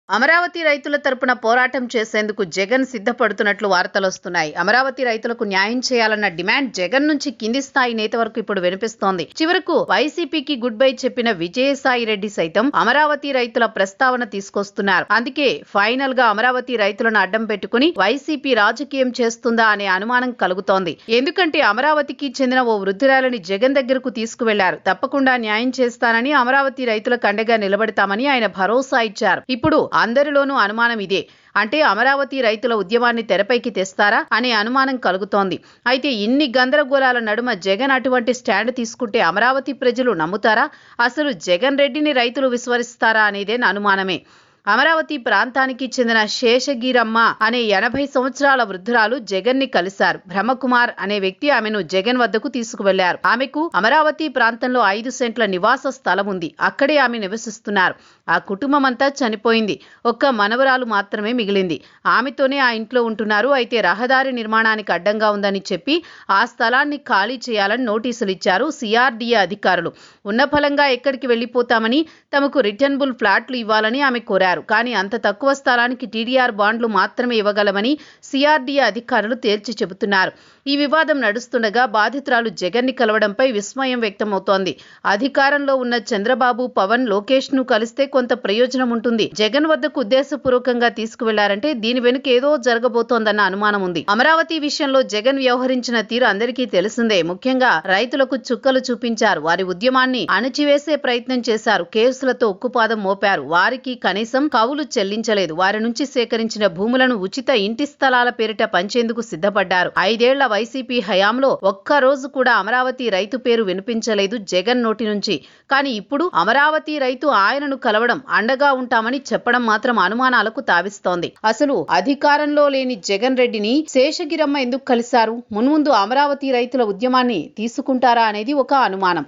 అమరావతి రైతుల తరపున పోరాటం చేసేందుకు జగన్ సిద్ధపడుతున్నట్లు వార్తలొస్తున్నాయి. అమరావతి రైతులకు న్యాయం చేయాలన్న డిమాండ్ జగన్ నుంచి కింది స్థాయి నేత వరకు ఇప్పుడు వినిపిస్తోంది. చివరకు వైసీపీకి గుడ్ బై చెప్పిన విజయసాయి రెడ్డి సైతం అమరావతి రైతుల ప్రస్తావన తీసుకొస్తున్నారు. అందుకే ఫైనల్ గా అమరావతి రైతులను అడ్డం పెట్టుకుని వైసీపీ రాజకీయం చేస్తుందా అనే అనుమానం కలుగుతోంది. ఎందుకంటే అమరావతికి చెందిన ఓ వృద్ధురాలని జగన్ దగ్గరకు తీసుకువెళ్లారు. తప్పకుండా న్యాయం చేస్తానని, అమరావతి రైతులకు అండగా నిలబడతామని ఆయన భరోసా ఇచ్చారు. ఇప్పుడు అందరిలోనూ అనుమానం ఇదే. అంటే అమరావతి రైతుల ఉద్యమాన్ని తెరపైకి తెస్తారా అనే అనుమానం కలుగుతోంది. అయితే ఇన్ని గందరగోళాల నడుమ జగన్ అటువంటి స్టాండ్ తీసుకుంటే అమరావతి ప్రజలు నమ్ముతారా? అసలు జగన్ రెడ్డిని రైతులు విస్మరిస్తారా అనేదే అనుమానమే. అమరావతి ప్రాంతానికి చెందిన శేషగిరమ్మ అనే 80 సంవత్సరాల వృద్ధురాలు జగన్ ని కలిశారు. బ్రహ్మకుమార్ అనే వ్యక్తి ఆమెను జగన్ వద్దకు తీసుకువెళ్లారు. ఆమెకు అమరావతి ప్రాంతంలో 5 సెంట్ల నివాస స్థలం ఉంది. అక్కడే ఆమె నివసిస్తున్నారు. ఆ కుటుంబం అంతా చనిపోయింది. ఒక్క మనవరాలు మాత్రమే మిగిలింది. ఆమెతోనే ఆ ఇంట్లో ఉంటున్నారు. అయితే రహదారి నిర్మాణానికి అడ్డంగా ఉందని చెప్పి ఆ స్థలాన్ని ఖాళీ చేయాలని నోటీసులు ఇచ్చారు సిఆర్డీఏ అధికారులు. ఉన్న ఫలంగా ఎక్కడికి వెళ్లిపోతామని, తమకు రిటర్నబుల్ ఫ్లాట్లు ఇవ్వాలని ఆమె కోరారు. కానీ అంత తక్కువ స్థలానికి టీడీఆర్ బాండ్లు మాత్రమే ఇవ్వగలమని సిఆర్డీఏ అధికారులు తేల్చి చెబుతున్నారు. ఈ వివాదం నడుస్తుండగా బాధితురాలు జగన్ ని కలవడంపై విస్మయం వ్యక్తమవుతోంది. అధికారంలో ఉన్న చంద్రబాబు, పవన్, లోకేష్ ను కలిస్తే కొంత ప్రయోజనం ఉంటుంది. జగన్ వద్దకు ఉద్దేశపూర్వకంగా తీసుకువెళ్లారంటే దీని వెనుక ఏదో జరగబోతోందన్న అనుమానం ఉంది. అమరావతి విషయంలో జగన్ వ్యవహరించిన తీరు అందరికీ తెలిసిందే. ముఖ్యంగా రైతులకు చుక్కలు చూపించారు. వారి ఉద్యమాన్ని అణచివేసే ప్రయత్నం చేశారు. కేసులతో ఉక్కుపాదం మోపారు. వారికి కనీసం కవులు చెల్లించలేదు. వారి నుంచి సేకరించిన భూములను ఉచిత ఇంటి స్థలాల పేరిట పంచేందుకు సిద్ధపడ్డారు. 5 ఏళ్ల వైసీపీ హయాంలో ఒక్క రోజు కూడా అమరావతి రైతు పేరు వినిపించలేదు జగన్ నోటి నుంచి. కానీ ఇప్పుడు అమరావతి రైతు ఆయనను కలవడం, అండగా ఉంటామని చెప్పడం మాత్రం అనుమానాలకు తావిస్తోంది. అసలు అధికారంలో లేని జగన్ రెడ్డిని శేషగిరమ్మ ఎందుకు కలిశారు? మున్ముందు అమరావతి రైతుల ఉద్యమాన్ని తీసుకుంటారా అనేది ఒక అనుమానం.